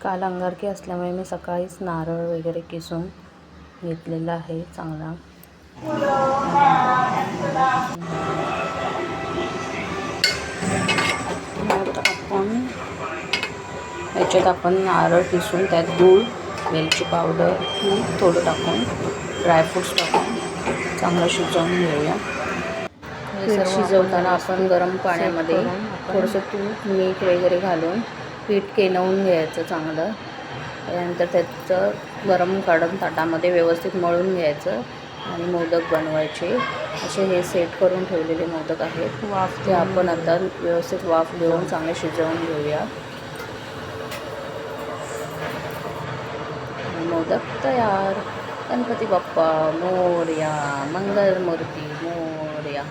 काल अंगारकी असल्यामुळे मी सकाळीच नारळ वगैरे किसून घेतलेला आहे चांगला. याच्यात आपण नारळ किसून त्यात गूळ, वेलची पावडर, तूप थोडं टाकून ड्रायफ्रूट्स टाकून चांगलं शिजवून घेऊया. हे सर्व शिजवताना आपण गरम पाण्यामध्ये थोडंसं तूप, मीठ वगैरे घालून पीठ केलवून घ्यायचं चांगलं. त्यानंतर त्याचं गरम काढून ताटामध्ये व्यवस्थित मळून घ्यायचं आणि मोदक बनवायचे. असे हे सेट करून ठेवलेले मोदक आहेत. ते आपण आता व्यवस्थित वाफ घेऊन चांगले शिजवून घेऊया. मोदक तयार. गणपती बाप्पा मोरया, मंगलमूर्ती मोरया.